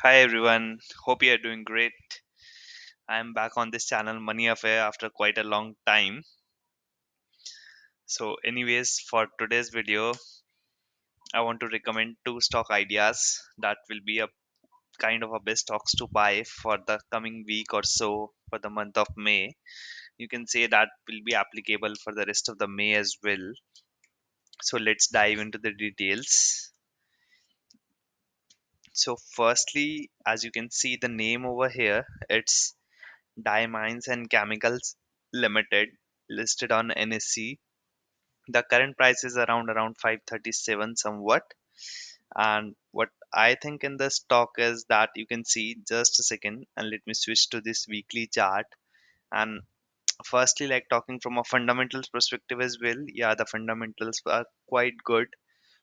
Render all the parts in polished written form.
Hi everyone, hope you are doing great. I'm back on this channel Money Affair after quite a long time. So, anyways, for today's video, I want to recommend two stock ideas that will be a kind of a best stocks to buy for the coming week or so for the month of May. You can say that will be applicable for the rest of the May as well. So, let's dive into the details. So, firstly, as you can see the name over here, it's Diamines and Chemicals Limited, listed on NSE. The current price is around 537 somewhat. And what I think in the stock is that you can see, just a second, and let me switch to this weekly chart. And firstly, like talking from a fundamentals perspective as well, yeah, the fundamentals are quite good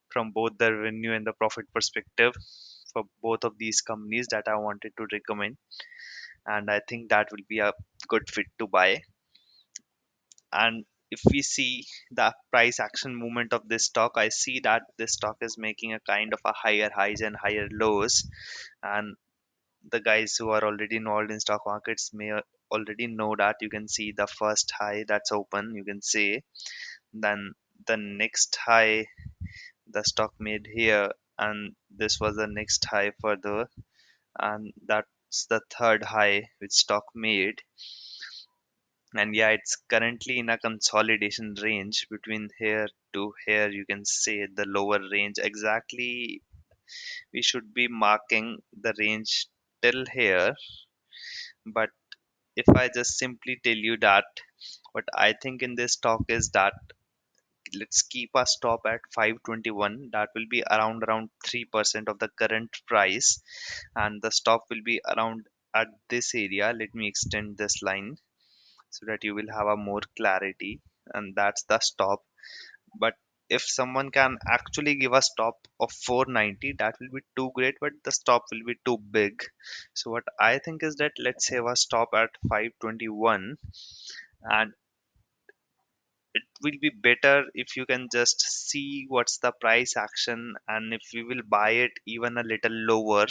from both the revenue and the profit perspective for both of these companies that I wanted to recommend. And I think that will be a good fit to buy. And if we see the price action movement of this stock, I see that this stock is making a kind of a higher highs and higher lows. And the guys who are already involved in stock markets may already know that. You can see the first high that's open, you can say. Then the next high the stock made here, and this was the next high further, and that's the third high which stock made. And yeah, it's currently in a consolidation range between here to here. You can say the lower range exactly. We should be marking the range till here. But if I just simply tell you that what I think in this stock is that let's keep a stop at 521. That will be around 3% of the current price, and the stop will be around at this area. Let me extend this line so that you will have a more clarity, and that's the stop. But if someone can actually give a stop of 490, that will be too great, but the stop will be too big. So what I think is that let's have a stop at 521, and it will be better if you can just see what's the price action, and if we will buy it even a little lower,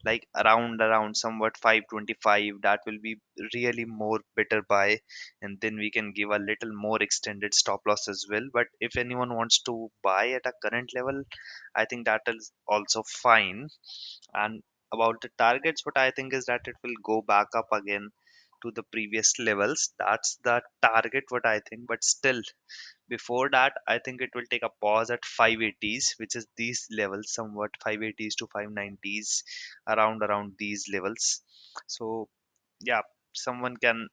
like around somewhat 525, that will be really more better buy. And then we can give a little more extended stop loss as well. But if anyone wants to buy at a current level, I think that is also fine. And about the targets, what I think is that it will go back up again to the previous levels. That's the target, what I think. But still, before that, I think it will take a pause at 580s, which is these levels, somewhat 580s to 590s, around these levels. So yeah, someone can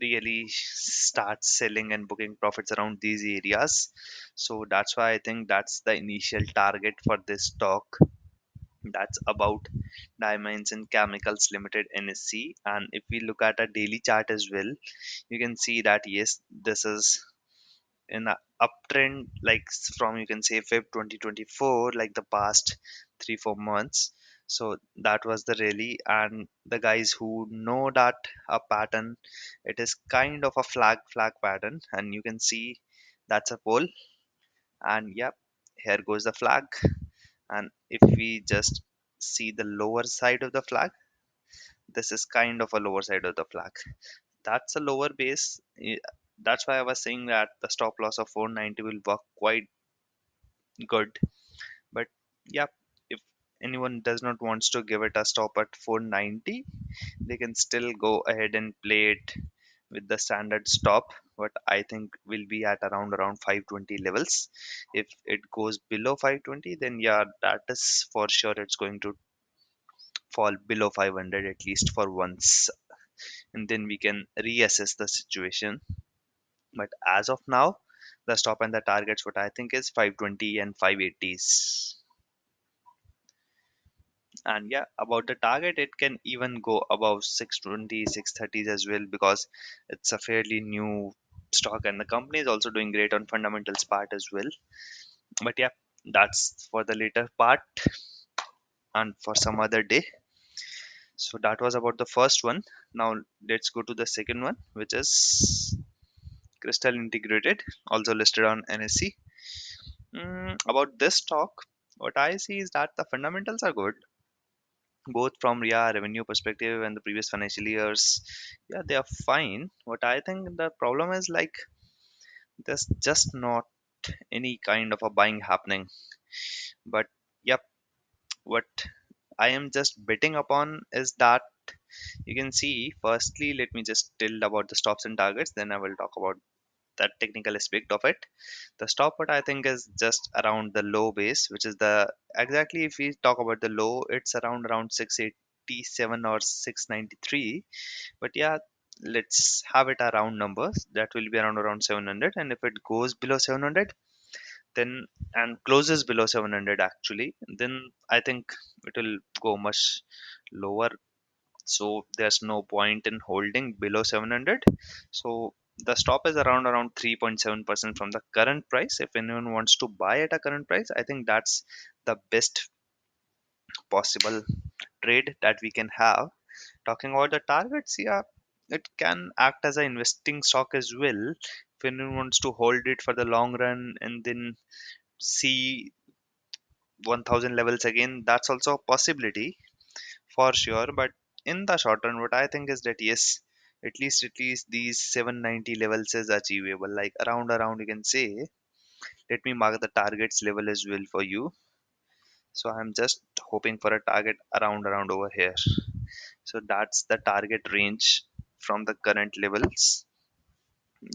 really start selling and booking profits around these areas. So that's why I think that's the initial target for this stock. That's about Diamonds and Chemicals Limited, NSC. And if we look at a daily chart as well, you can see that yes, this is in a uptrend, like from, you can say, Feb 2024, like the past 3 4 months. So that was the rally, and the guys who know that a pattern, it is kind of a flag pattern, and you can see that's a pole. And yep, here goes the flag. And if we just see the lower side of the flag, this is kind of a lower side of the flag. That's a lower base. That's why I was saying that the stop loss of 490 will work quite good. But yeah, if anyone does not wants to give it a stop at 490, they can still go ahead and play it with the standard stop, what I think will be at around 520 levels. If it goes below 520, then yeah, that is for sure it's going to fall below 500 at least for once, and then we can reassess the situation. But as of now, the stop and the targets, what I think is 520 and 580s. And yeah, about the target, it can even go above 620, 630s as well, because it's a fairly new stock and the company is also doing great on fundamentals part as well. But yeah, that's for the later part and for some other day. So that was about the first one. Now let's go to the second one, which is Crystal Integrated, also listed on NSE. About this stock, what I see is that the fundamentals are good. both from, yeah, revenue perspective and the previous financial years. Yeah, they are fine. What I think the problem is like there's just not any kind of a buying happening. But yep, what I am just betting upon is that you can see, firstly, let me just tell about the stops and targets, then I will talk about that technical aspect of it. The stop, what I think, is just around the low base, which is the exactly, if we talk about the low, it's around 687 or 693. But yeah, let's have it around numbers. That will be around 700, and if it goes below 700, then and closes below 700 actually, then I think it will go much lower. So there's no point in holding below 700. So the stop is around 3.7% from the current price. If anyone wants to buy at a current price, I think that's the best possible trade that we can have. Talking about the targets, yeah, it can act as an investing stock as well. If anyone wants to hold it for the long run and then see 1000 levels again, that's also a possibility for sure. But in the short run, what I think is that yes, at least these 790 levels is achievable, like around you can say. Let me mark the targets level as well for you. So I'm just hoping for a target around over here. So that's the target range from the current levels.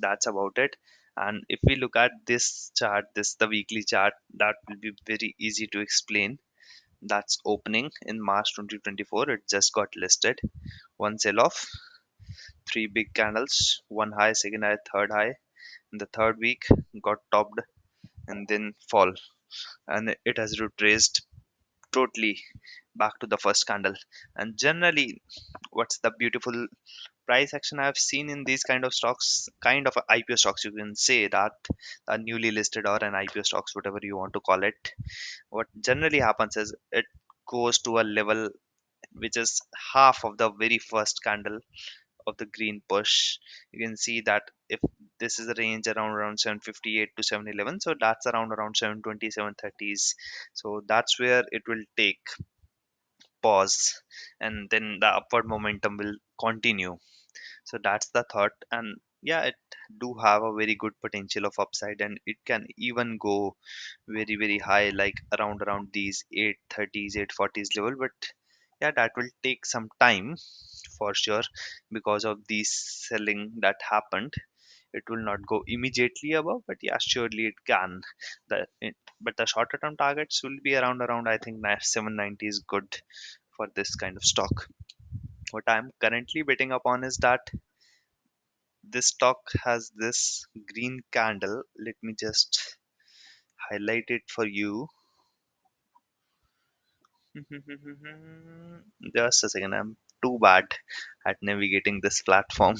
That's about it. And if we look at this chart, this the weekly chart, that will be very easy to explain. That's opening in March 2024. It just got listed. One sell off, three big candles, one high, second high, third high. In the third week, got topped and then fall. And it has retraced totally back to the first candle. And generally, what's the beautiful price action I've seen in these kind of stocks, kind of IPO stocks, you can say that, a newly listed or an IPO stocks, whatever you want to call it. What generally happens is it goes to a level which is half of the very first candle of the green push. You can see that if this is the range around 758 to 711, so that's around 720, 730s. So that's where it will take pause, and then the upward momentum will continue. So that's the thought. And yeah, it do have a very good potential of upside, and it can even go very high, like around these 830s, 840s level. But yeah, that will take some time for sure, because of the selling that happened. It will not go immediately above, but yeah, surely it can. But the shorter term targets will be around I think 790 is good for this kind of stock. What I'm currently betting upon is that this stock has this green candle. Let me just highlight it for you. Just a second, I'm too bad at navigating this platform.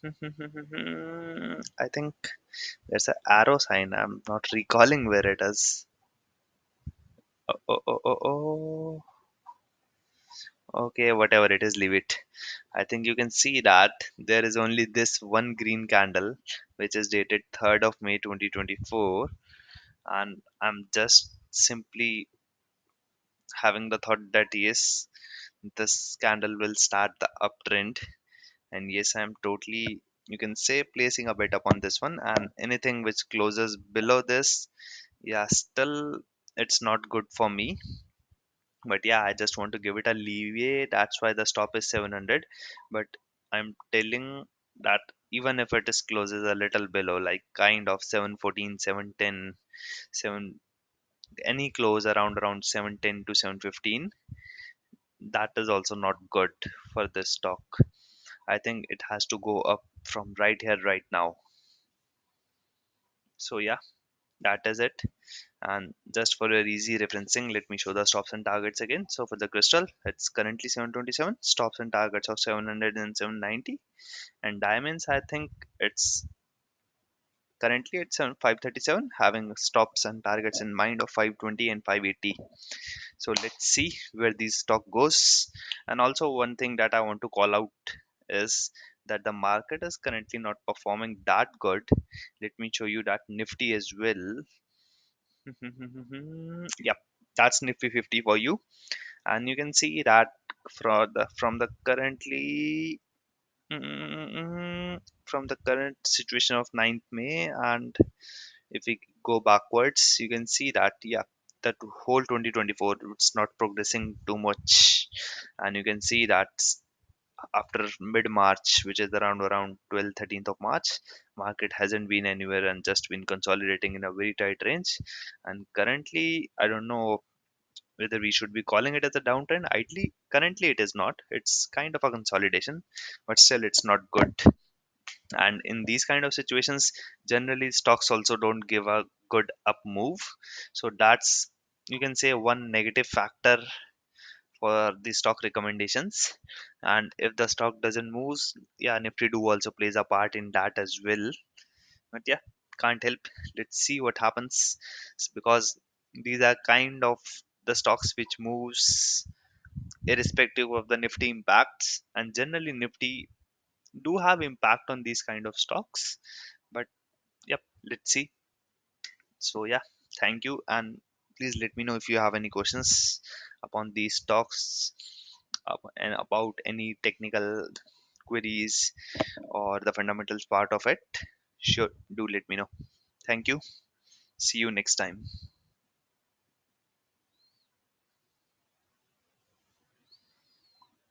I think there's an arrow sign. I'm not recalling where it is. Oh. Okay, whatever it is, leave it. I think you can see that there is only this one green candle, which is dated 3rd of May 2024. And I'm just simply having the thought that yes, this candle will start the uptrend. And yes, I'm totally, you can say, placing a bet upon this one. And anything which closes below this, yeah, still it's not good for me. But yeah, I just want to give it a leeway. That's why the stop is 700. But I'm telling that even if it is closes a little below, like kind of 714, 710, 7, any close around 710 to 715, that is also not good for this stock. I think it has to go up from right here right now. So yeah, that is it. And just for your easy referencing, let me show the stops and targets again. So for the crystal, it's currently 727, stops and targets of 700 and 790. And diamonds, I think it's currently at 537, having stops and targets in mind of 520 and 580. So let's see where this stock goes. And also one thing that I want to call out is that the market is currently not performing that good. Let me show you that Nifty as well. Yep, that's Nifty 50 for you. And you can see that from the currently from the current situation of 9th May, and if we go backwards, you can see that yeah, that whole 2024 it's not progressing too much, and you can see that after mid March, which is around 12th 13th of March, market hasn't been anywhere and just been consolidating in a very tight range. And currently, I don't know whether we should be calling it as a downtrend. Ideally, currently it is not. It's kind of a consolidation, but still it's not good. And in these kind of situations, generally stocks also don't give a good up move. So that's, you can say, one negative factor for the stock recommendations. And if the stock doesn't move, yeah, Nifty do also plays a part in that as well. But yeah, can't help. Let's see what happens. Because these are kind of the stocks which moves irrespective of the Nifty impacts, and generally Nifty do have impact on these kind of stocks. But yep, let's see. So yeah, thank you, and please let me know if you have any questions upon these stocks, and about any technical queries or the fundamentals part of it. Sure, do let me know. Thank you. See you next time.